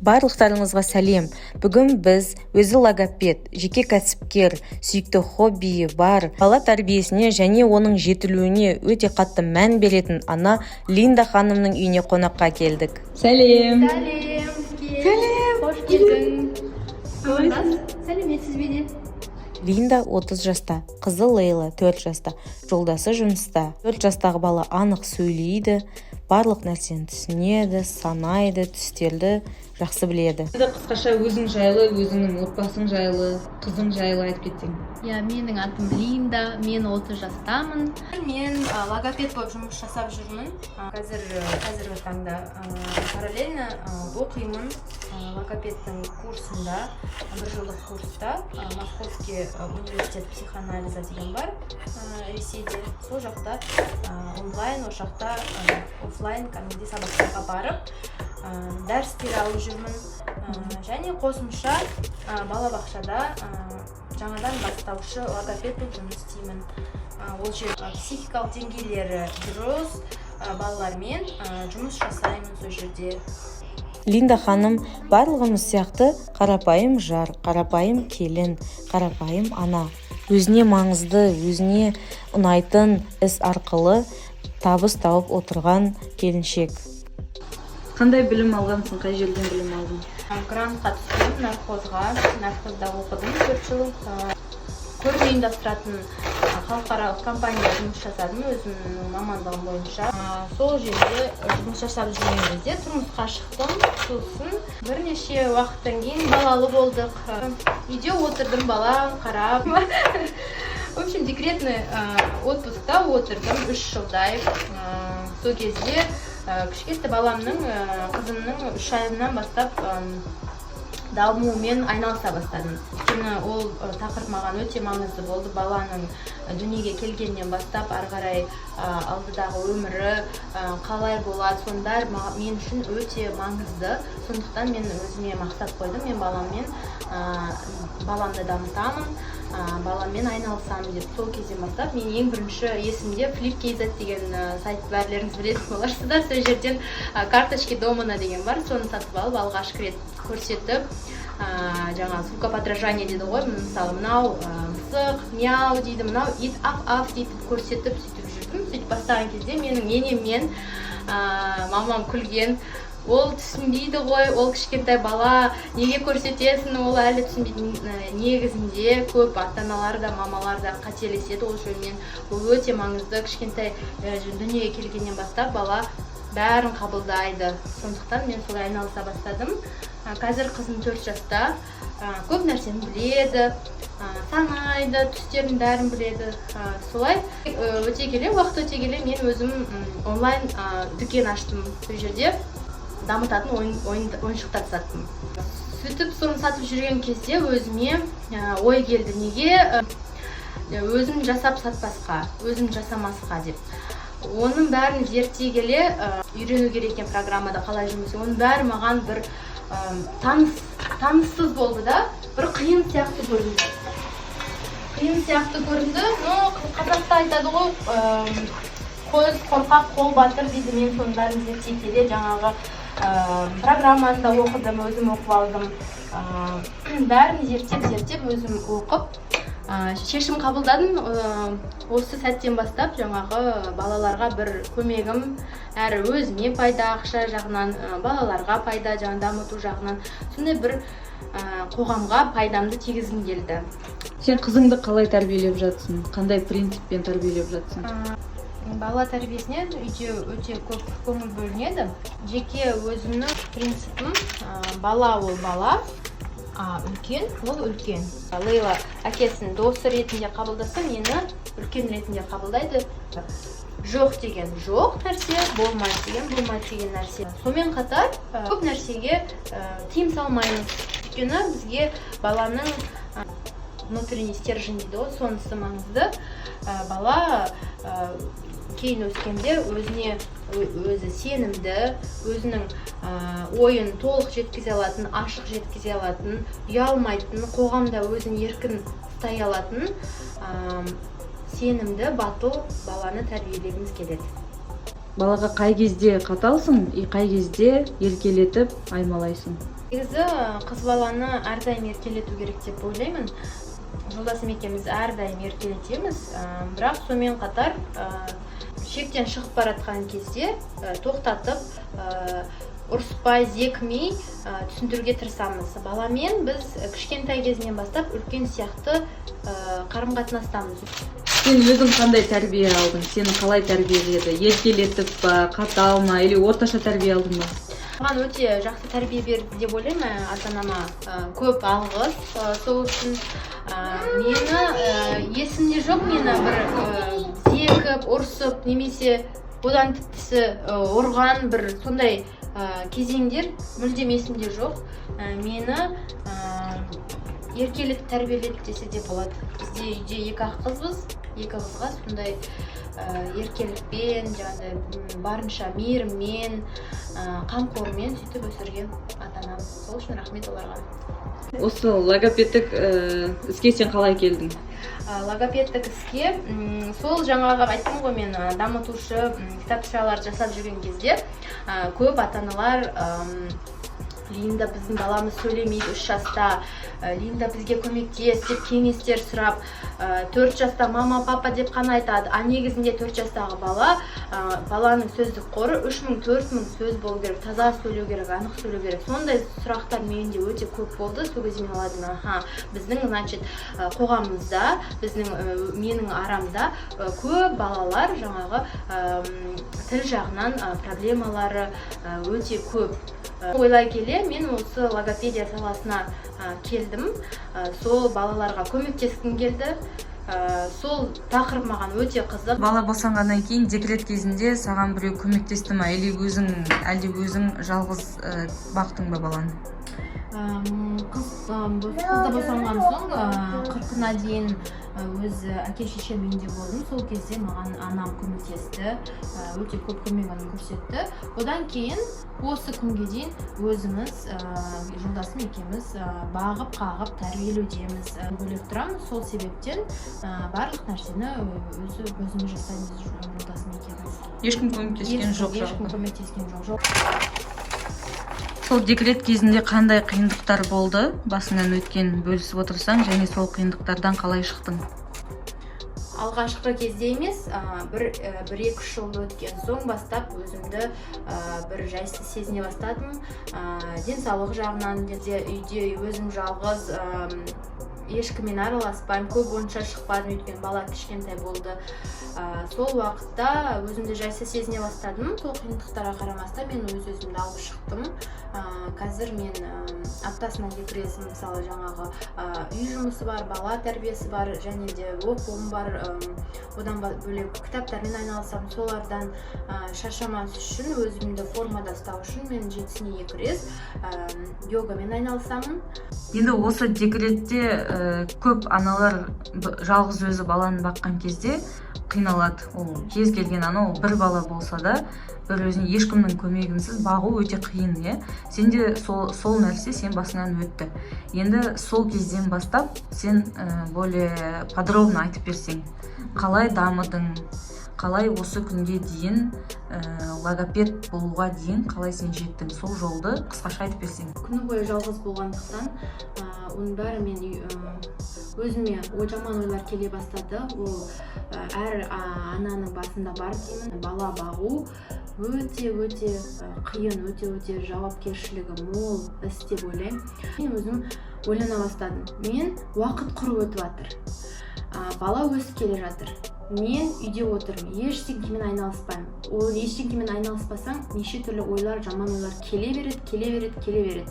Барлықтарыңызға сәлем. Бүгін біз өзі логопед, жеке кәсіпкер, сүйікті хоббиі бар, бала тәрбиесіне және оның жетілуіне өте қатты мән беретін ана Линда ханымның үйіне қонаққа келдік. Сәлем. Сәлем. Қош келдің. Сәлеметсіз бе? Линда 30 жаста, қызы Лейла 4 жаста, жолдасы жұмыста. 4 жастағы бала анық сөйлейді, барлық нәрсені түсінеді, санайды, түстерді жақсы біледі. Қысқаша өзің жайлы, өзіңнің отбасың жайлы, қызың жайлы айтып кетсең. Менің атым Линда, мен 30 жастамын. Мен логопед болып жұмыс жасап жүрмін. Қазіргі таңда параллельно оқимын. Логопедтің курсында, бір жылдық курста, Московский университет психоанализа деген бар Ресейде. Сол жақта онлайн, о жақта офлайн кәдімгідей сабақтарға барып, дәрістер алып жүрмін. Және қосымша балабақшада жаңадан бастаушы логопед болып жұмыс істеймін. Ол жерде психикалық деңгейлері дұрыс балалармен жұмыс жасаймын сол жерде. Линда ханым барлығымыз сияқты қарапайым жар, қарапайым келін, қарапайым ана. Өзіне маңызды, өзіне ұнайтын іс арқылы табыс тауып отырған келіншек. Қандай білім алғансың, қай жерден білім алдың? Грантқа түстім, нархозда оқыдым 4 жыл. Көрме ұйымдастыратын халықаралық компанияда жұмыс жасадым өзімнің мамандығым бойынша. Сол жерде жұмыс жасап жүрген кезде тұрмысқа шықтым. Сосын бірнеше уақыттан кейін балалы болдық. Үйде отырдым, бала қарап. В общем, декретный отпускта отырдым 3 жылдай. Сол кезде кішкентай баламның, қызымның 3 айынан бастап дамуымен айналыса бастадым. Өйткені ол тақырып маған өте маңызды болды. Баланың дүниеге келгеннен бастап ары қарай алдыдағы өмірі қалай болады, сондар мен үшін өте маңызды. Сондықтан мен өзіме мақсат қойдым. Мен баламды дамытамын, баламмен айналысамын деп. Сол кезден бастап мен ең бірінші есімде Flip.kz деген сайт барларыңыз білетін боларсыздар. Сол жерден карточки домана деген бар. Соны сатып алып алғашқы рет көрсетіп, жаңа звукоподражание дейді ғой, мысалы мынау мысық, мяу дейді, мынау ит аф дейді көрсетіп сөйтіп жүрдім. Сөйтіп бастаған кезде менің енеммен мамам күлген. Ол түсінбейді ғой, ол кішкентай бала, неге көрсетесің, ол әлі түсінбейді. Негізінде көп ата-аналар да, мамалар да қателеседі ол жөнінен. Ол өте маңызды. Кішкентай дүниеге келгеннен бастап бала бәрін қабылдайды. Сондықтан мен солай айналыса бастадым. Қазір қызым 4 жаста, көп нәрсені біледі, санайды, түстерін бәрін біледі. Солай уақыт өте келе мен өзім онлайн дүкен аштым. Сол жерде дамытатын ойыншықтар саттым. Сөйтіп соны сатып жүрген кезде өзіме ой келді, неге өзім жасап сатпасқа, өзім жасамасқа деп. Оның бәрін зерттей келе үйрену керек екен программада қалай жұмыс. Оның бәрі маған бір таныссыз болды да, бір қиын сияқты көрінді. Қазақта айтады ғой, көз қорқақ, қол батыр дейді. Мен соның бәрін зерттей келе жаңағы программаны да оқыдым, өзім оқып алдым. Бәрін зерттеп өзім оқып шешім қабылдадым. Осы сәттен бастап жаңағы балаларға бір көмегім, әрі өзіме пайда, ақша жағынан, балаларға пайда, жаңа дамыту жағынан сондай бір қоғамға пайдамды тигізгім келді. Сен қызыңды қалай тәрбиелеп жатсың? Қандай принциппен тәрбиелеп жатсың? Бала тәрбиесіне үйде өте көп көңіл бөлінеді. Жеке өзімнің принципім, бала ол бала, үлкен ол үлкен. Лейла әкесінің досы ретінде қабылдаса, мені үлкен ретінде қабылдайды. Жоқ деген жоқ нәрсе, болмайды деген нәрсе. Сонымен қатар көп нәрсеге тыйым салмаймыз. Өйткені бізге баланың внутренний стержень дейді ғой, сонысы маңызды. Бала кейін өскенде өзі сенімді, өзінің ойын толық жеткізе алатын, ашық жеткізе алатын, ұялмайтын, қоғамда өзін еркін ұстай алатын сенімді, батыл баланы тәрбиелегіміз келеді. балаға қай кезде қаталсың и қай кезде еркелетіп аймалайсың? Негізі қыз баланы әрдайым еркелету керек деп ойлаймын. Жолдасым екеуміз әрдайым еркелетеміз, бірақ сонымен қатар шектен шығып баратқан кезде тоқтатып, ұрыспай, зекмей түсіндіруге тырысамыз. Баламен біз кішкентай кезінен бастап үлкен сияқты қарым-қатынастамыз. Сен өзің қандай тәрбие алдың? Сені қалай тәрбиеледі? Еркелетіп па, қатал ма, или орташа тәрбие алдың ба? Маған өте жақсы тәрбие берді деп ойлаймын ата-анама. Көп алғыс сол үшін. Мені есімде жоқ, мені бір зекіп, ұрсып, немесе одан тіптісі ұрған бір сондай кезеңдер мүлдем есімде жоқ. Мені еркелетіп тәрбиеледі десе де болады. Бізде үйде екі ақ қызбыз, екі қызға сондай еркелікпен, барынша мейіріммен, қамқормен сөйтіп өсірген ата-анам. Сол үшін рахмет оларға. Осы логопедтік іске сен қалай келдің? Логопедтік іске сол жаңағы айттым ғой, мен дамытушы кітапшалар жасап жүрген кезде көп ата-аналар Линда біздің баламыз сөйлемейді 3 жаста, Линда бізге көмектес деп кеңестер сұрап, 4 жаста мама, папа деп қана айтады. Негізінде 4 жастағы баланың сөздік қоры 3000-4000 сөз болу керек, таза сөйлеу керек, анық сөйлеу керек. Сондай сұрақтар менде өте көп болды. Сол кезде мен ойладым, біздің, значит, қоғамымызда, менің арамда көп балалар жаңағы тіл жағынан проблемалары өте көп. Ойлай келе, мен осы логопедия саласына келдім. Сол балаларға көмектескім келді. Сол тақырып маған өте қызық. Бала босанғаннан кейін декрет кезінде саған біреу көмектесті ма, әлде өзің жалғыз бақтың ба баланы? Қызды босанған соң 40-на дейін өз әке-шешем үйінде болдым. Сол кезде маған анам көмектесті, өте көп көмегін көрсетті. Одан кейін осы күнге дейін өзіміз, жолдасым екеуміз бағып-қағып тәрбиелеудеміз. Бөлек тұрамыз. Сол себептен барлық нәрсені өзіміз жасаймыз, жолдасым екеуміз. Ешкім көмектескен жоқ? Ешкім көмектескен жоқ. Сол декрет кезінде қандай қиындықтар болды? Басынан өткен бөлісіп отырсаң, және сол қиындықтардан қалай шықтың? Алғашқы кезде емес, бір-екі жыл өткен соң бастап өзімді бір жайсыз сезіне бастадым. Денсаулық жағынан үйде өзім жалғыз, ешкіммен араласпаймын, көп онша шықпадым, өйткені бала кішкентай болды. Сол уақытта өзімді жайсыз сезіне бастадым. Сол қиындықтарға қарамастан мен өзімді алып шықтым. Қазір мен аптасына екі рет, мысалы жаңағы үй жұмысы бар, бала тәрбиесі бар, және де оқуым бар. Одан бөлек кітаптармен айналысамын. Солардан шаршамас үшін, өзімді формада ұстау үшін мен 7-сіне 2 рет йогамен айналысамын. Енді осы декретте көп аналар жалғыз өзі баланы баққан кезде қиналады. Ол кез келген ана, ол бір бала болса да, бір өзіне ешкімнің көмегінсіз бағу өте қиын, Сенде сол нәрсе сен басынан өтті. Енді сол кезден бастап сен более подробно айтып берсең, қалай дамыдың, қалай осы күнге дейін логопед болуға дейін қалай сен жеттің, сол жолды қысқаша айтып берсең. Күні бойы жалғыз болғандықтан, оның бәрі мен өзіме жаман ойлар келе бастады. Ол әр ананың басында бар деймін. Бала бағу өте қиын, өте жауапкершілігі мол іс деп ойлаймын. Мен өзім ойлана бастадым. Мен уақыт құрып өтіп жатыр. Бала өсіп келе жатыр. Мен үйде отырмын, ештеңемен айналыспаймын. Ол ештеңемен айналыспасаң, неше түрлі ойлар, жаман ойлар келе береді.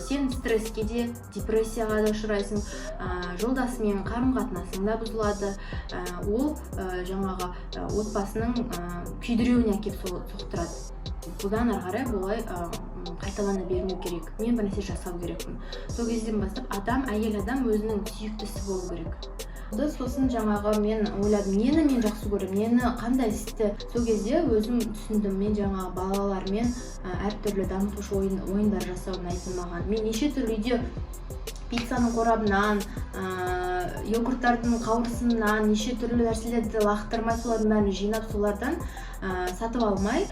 Сен стресске де, депрессияға да ұшырайсың, жолдасымен қарым-қатынасың да бұзылады. Ол жаңағы отбасының күйдіреуіне әкеп соқтырады. Бұдан ары қарай бұлай қайталана бермеу керек. Мен бір нәрсе жасау керекпін. Сол кезден бастап әйел адам өзінің сүйіктісі болу керек. Сосын жаңағы мен ойладым, нені мен жақсы көремін, нені қандай істі. Сол кезде өзім түсіндім, мен жаңағы балалармен әртүрлі дамытушы ойындар жасау ұнайтын маған. Мен неше түрлі үйде пиццаның қорабынан, йогурттардың қауырсынынан, неше түрлі нәрселерді лақтырмай, солардың бәрін жинап, солардан сатып алмай,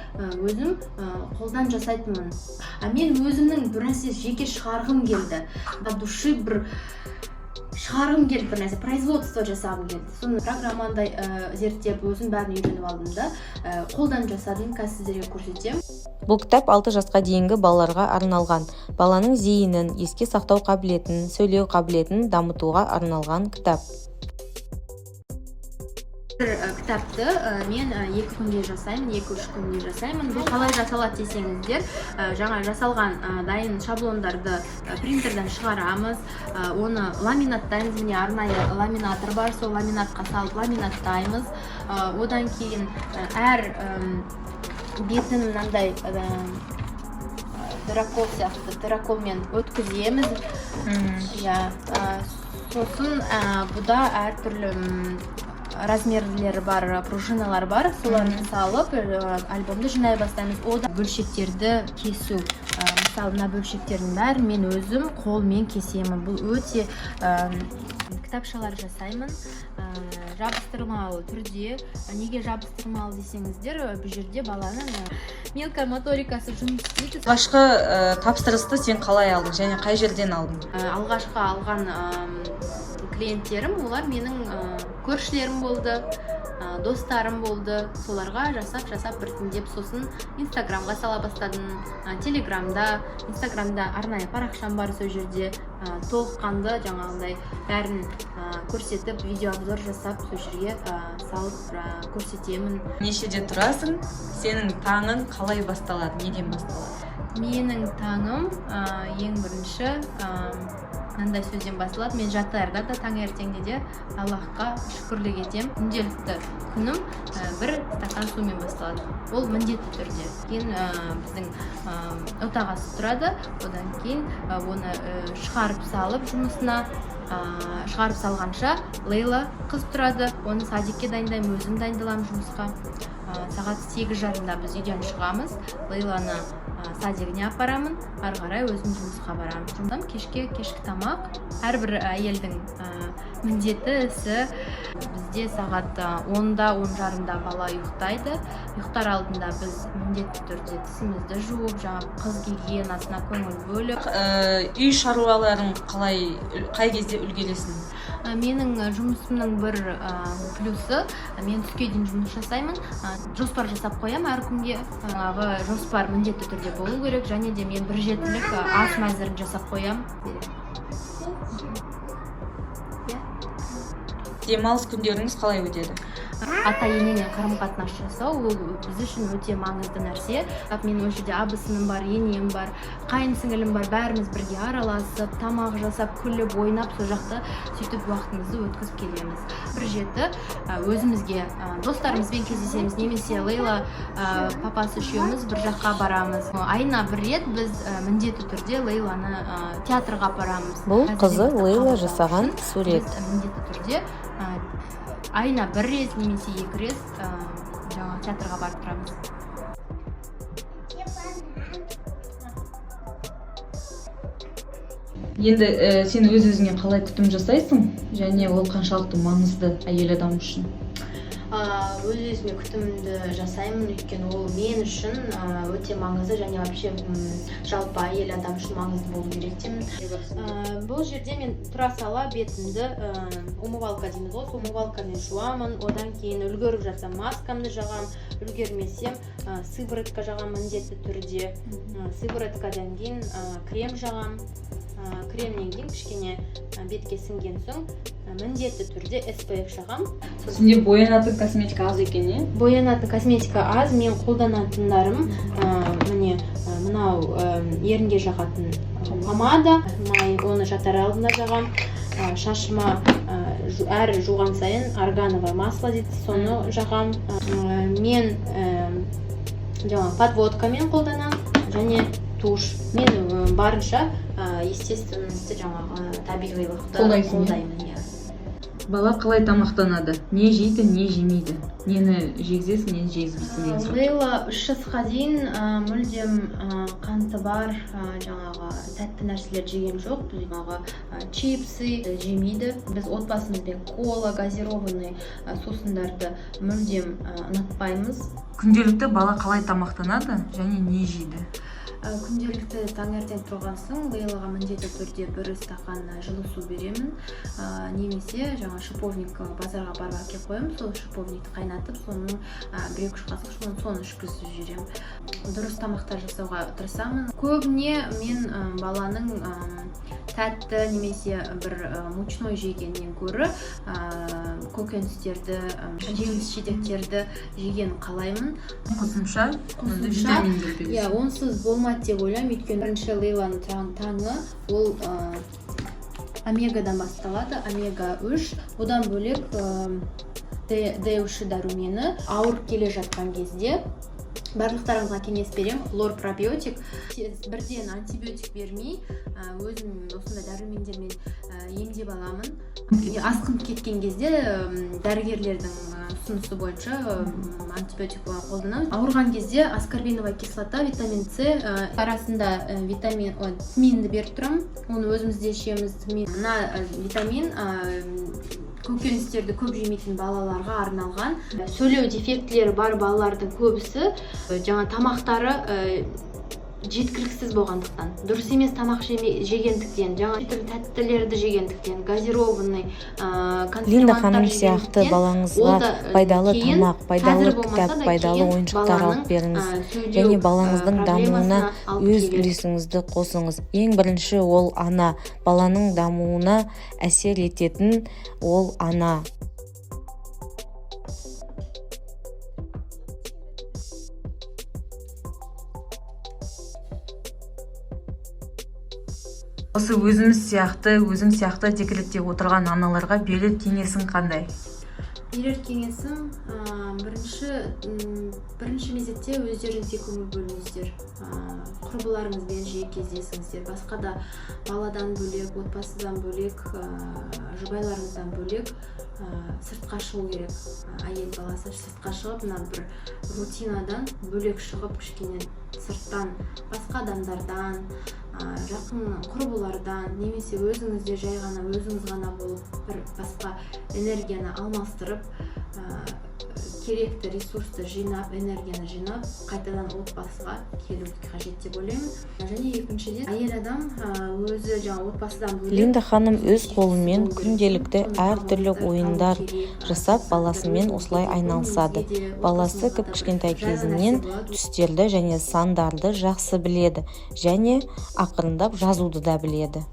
өзім қолдан жасайтынмын. Мен өзімнің бір нәрсе жеке шығарғым келді. От души бір шығарғым келді, бір нәрсе производство жасағым келді. Соны программандай зерттеп, өзім бәрін үйреніп алдым да, қолдан жасадым, қазір сіздерге көрсетемін. Бұл кітап 6 жасқа дейінгі балаларға арналған. Баланың зейінін, еске сақтау қабілетін, сөйлеу қабілетін дамытуға арналған кітап. Кітапты мен 2 күнде жасаймын, 2-3 күнде жасаймын. Бұл қалай жасалады десеңіздер, жаңа жасалған дайын шаблондарды принтерден шығарамыз, оны ламинаттаймыз. Міне арнайы ламинатор бар, сол ламинатқа салып ламинаттаймыз. Одан кейін әр бетін мынандай дыракол сияқты дыраколмен өткіземіз. Сосын бұда әртүрлі размерлері бар, пружиналар бар, соларды салып альбомды жинай бастаймыз. Ода бөлшектерді кесу. Мысалы, мына бөлшектердің бәрін мен өзім қолмен кесемін. Бұл өте кітапшалар жасаймын. Жабыстырмалы түрде. Неге жабыстырмалы десеңіздер, бұл жерде баланың мелкая моторикасы жұмыс істейді. Алғашқы тапсырысты сен қалай алдың және қай жерден алдың? Алғашқы алған клиенттерім, олар менің көршілерім болды, достарым болды. Соларға жасап біртіндеп, сосын инстаграмға сала бастадым. Инстаграмда арнайы парақшам бар, сол жерде толыққанды жаңағындай бәрін көрсетіп, видеообзор жасап, сол жерге салып көрсетемін. Нешеде тұрасың? Сенің таңың қалай басталады? Неден басталады? Менің таңым ең бірінші мынандай сөзден басталады. Мен жатарда да таңертеңде де Аллахқа шүкірлік етем. Күнделікті күнім бір стакан сумен басталады. Ол міндетті түрде. Кейін біздің отағасы тұрады. Одан кейін оны шығарып салып жұмысына, шығарып салғанша Лейла қыз тұрады. Оны садикке дайындаймын, өзім дайындаламын жұмысқа. Сағат 8:30-да біз үйден шығамыз. Лейланы садигіне апарамын, ары қарай өзім жұмысқа барамын. Жұмыстан кешкі тамақ. Әрбір әйелдің міндеті ісі. Бізде сағат 10-да, 10:30-да бала ұйықтайды. Ұйықтар алдында біз міндетті түрде тісімізді жуып, қыз гигиенасына көңіл бөліп. Үй шаруаларын қай кезде үлгересің? Менің жұмысымның бір плюсы, мен түске дейін жұмыс жасаймын. Жоспар жасап қоям әр күнге. Жоспар міндетті түрде болу керек, және де мен бір жетілік ас мәзірін жасап қоям. Демалыс күндеріңіз қалай өтеді? Ата-енемен қарым-қатынас жасау, ол біз үшін өте маңызды нәрсе. Мен ол жерде абысыным бар, енем бар, қайын сіңілім бар, бәріміз бірге араласып, тамақ жасап, күліп, ойнап, сол жақта сөйтіп уақытымызды өткізіп келеміз. Бір жеті өзімізге достарымызбен кездесеміз, немесе Лейла папасы үшеуміз бір жаққа барамыз. Айына бір рет біз міндетті түрде Лейланы театрға апарамыз. Бұл қызы Лейла жасаған сурет. Міндетті түрде айына бір рет немесе 2 рет театрға барып тұрамыз. Енді сен өз-өзіңе қалай күтім жасайсың? Және ол қаншалықты маңызды әйел адам үшін? Өз-өзіме күтімді жасаймын, өйткені ол мен үшін өте маңызды, және вообще жалпы әйел адам үшін маңызды болу керек деймін. Бұл жерде мен тұра сала бетімді умывалка дейміз ғой, умывалкамен жуамын, одан кейін үлгеріп жатсам маскамды жағам, үлгермесем сыворотка жағам міндетті түрде. Сывороткадан кейін крем жағам. Кремнен кейін кішкене бетке сіңген соң міндетті түрде SPF жағам. Сенде боянатын косметика аз екен, е? Боянатын косметика аз, мен қолданатындарым міне мынау ерінге жағатын помада, оны жатар алдында жағам. Шашыма әр жуған сайын органовое масло дейді, соны жағам. Мен подводкамен қолданам және туш. Мен барынша естественності жаңағы табиғилықты қолдаймын. Бала қалай тамақтанады? Не жейді, не жемейді? Нені жегізесің, нені жегізбейсің деген сұрақ. Лейла 3 жасқа дейін мүлдем қанты бар жаңағы тәтті нәрселер жеген жоқ. Біз жаңағы чипсы жемейді. Біз отбасымызбен кола, газированный сусындарды мүлдем ұнатпаймыз. Күнделікті бала қалай тамақтанады және не жейді? Күнделікті таңертең тұрған соң Лейлаға міндетті түрде 1 стақан жылы су беремін. Немесе жаңа шиповник базарға барып әкеліп қоямын. Сол шиповникті қайнатып, соның 1-2 қасық соны ішкізіп жіберемін. Дұрыс тамақтар жасауға тырысамын. Көбіне мен баланың тәтті немесе бір мучной жегеннен гөрі көкөністерді, жеміс жидектерді жеген қалаймын. Қосымша витаминдер бересің. Онсыз болмайды деп ойлаймын. Өйткені бірінші Лейланың таңы ол омегадан басталады, омега 3. Одан бөлек D3 дәрумені ауырып келе жатқан кезде барлықтарыңызға кеңес берем. Лор пробиотик. Бірден антибиотик бермей, өзім осындай дәрумендермен емдеп аламын. Асқынып кеткен кезде дәрігерлердің ұсынысы бойынша антибиотик қолданамын. Ауырған кезде аскорбиновая кислота, витамин С арасында тминді беріп тұрамын. Оны өзімізде ішеміз. Мына витамин көкөністерді көп жемейтін балаларға арналған. Сөйлеу дефектілері бар балалардың көбісі жаңа тамақтары жеткіліксіз болғандықтан, дұрыс емес тамақ жегендіктен, жаңа тәттілерді жегендіктен, газированный Линда ханым сияқты балаңызға пайдалы тамақ, пайдалы кітап, пайдалы ойыншықтар алып беріңіз. Және балаңыздың дамуына өз үлесіңізді қосыңыз. Ең бірінші ол ана. Баланың дамуына әсер ететін ол ана. Осы өзің сияқты декретте отырған аналарға берер кеңесің қандай? Берер кеңесім бірінші мезетте өздеріңізге көңіл бөліңіздер. Құрбыларыңызбен жиі кездесіңіздер. Басқа да баладан бөлек, отбасыдан бөлек, жұбайларыңыздан бөлек сыртқа шығу керек. Әйел баласы сыртқа шығып, бір рутинадан бөлек шығып, кішкене сырттан, басқа адамдардан, жақын құрбылардан, немесе өзіңізде жай ғана өзіңіз ғана болып, бір басқа энергияны алмастырып, керекті ресурсты жинап, энергияны жинап, қайтадан отбасыға келу қажет деп ойлаймын. Және екіншіден, әйел адам өзі отбасыдан бөлек. Линда ханым өз қолымен күнделікті әртүрлі ойындар жасап, баласымен осылай айналысады. Баласы кішкентай кезінен түстерді және сандарды жақсы біледі, және ақырындап жазуды да біледі.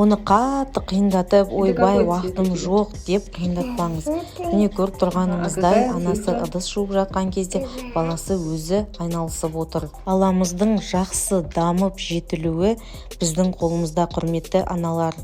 Оны қатты қиындатып, ойбай, уақытым жоқ деп қиындатпаңыз. Міне көріп тұрғаныңыздай, анасы ыдыс жуып жатқан кезде баласы өзі айналысып отыр. Баламыздың жақсы дамып жетілуі біздің қолымызда, құрметті аналар.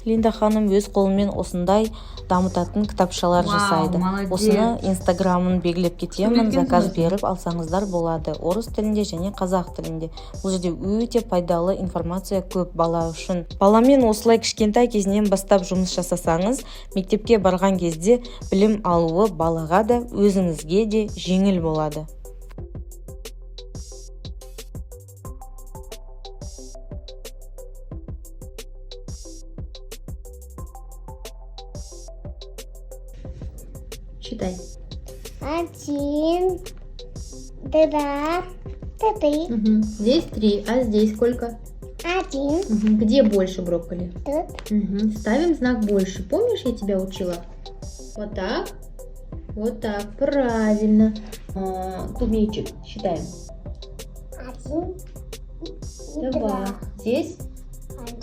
Линда ханым өз қолымен осындай дамытатын кітапшалар жасайды. Осыны инстаграмын белгілеп кетемін, заказ беріп алсаңыздар болады. Орыс тілінде және қазақ тілінде. Бұл жерде өте пайдалы информация көп бала үшін. Баламен осылай кішкентай кезінен бастап жұмыс жасасаңыз, мектепке барған кезде білім алуы балаға да өзіңізге де жеңіл болады. Читай. 1, 2, 3. Здесь 3, а здесь сколько? 1. Где больше брокколи? Тут. Ставим знак больше. Помнишь, я тебя учила? Вот так. Вот так. Правильно. Клубничек. Считаем. 1 и 2. Здесь?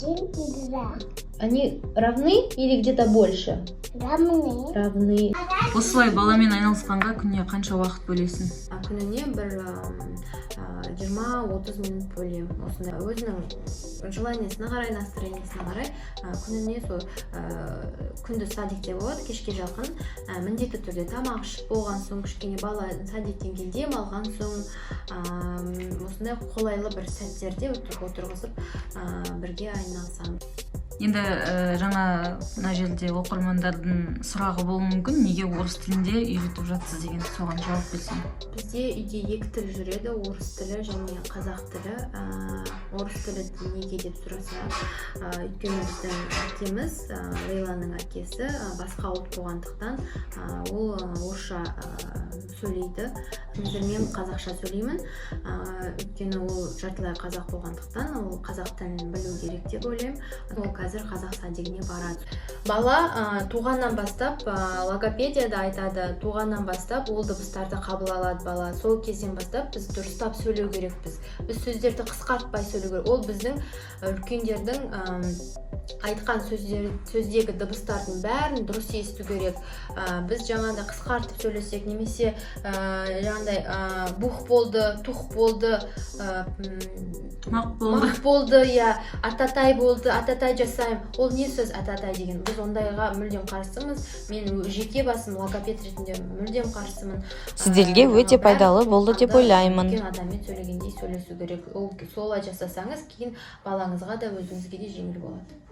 1 и 2. Они равны или где-то больше? Равны. Равны. Осылай баламен айналысқанға күніне қанша уақыт бөлесің? Күніне бір 20-30 минут бөлемін. Осындай өзінің желаниесіне қарай, настроениесіне қарай күніне сол күндіз садикте болады, кешке жақын міндетті түрде тамақ ішіп болған соң, кішкене бала садиктен кейін дем алған соң осындай қолайлы бір сәттерде отырғызып бірге айналысамыз. Енді жаңа мына жерде оқырмандардың сұрағы болуы мүмкін, неге орыс тілінде үйретіп жатсыз деген, соған жауап берсең. Бізде үйде екі тіл жүреді, орыс тілі және қазақ тілі. Орыс тілі неге деп сұраса, өйткені біздің әкеміз, Лейланың әкесі, басқа ұлт болғандықтан ол орысша сөйлейді. Мен қазақша сөйлеймін, өйткені ол жартылай қазақ болғандықтан ол қазақ тілін білу керек деп ойлаймын. Ол қазір қазақ садигіне барады. Бала туғаннан бастап, логопедияда айтады, туғаннан бастап ол дыбыстарды қабыл алады бала. Сол кезден бастап біз дұрыстап сөйлеу керекпіз. Біз сөздерді қысқартпай сөйлеу керек. Ол біздің үлкендердің айтқан сөздегі дыбыстардың бәрін дұрыс есту керек. Біз жаңағыдай қысқартып сөйлесек, немесе жаңағыдай бух болды, тух болды, мақ болды, ататай болды, ататай жасаймын. Ол не сөз ататай деген? Біз ондайға мүлдем қарсымыз. Мен жеке басым логопед ретінде мүлдем қарсымын. Сіздерге өте пайдалы болды деп ойлаймын. Үлкен адаммен сөйлегендей сөйлесу керек. Ол солай жасасаңыз, кейін балаңызға да өзіңізге де жеңіл болады.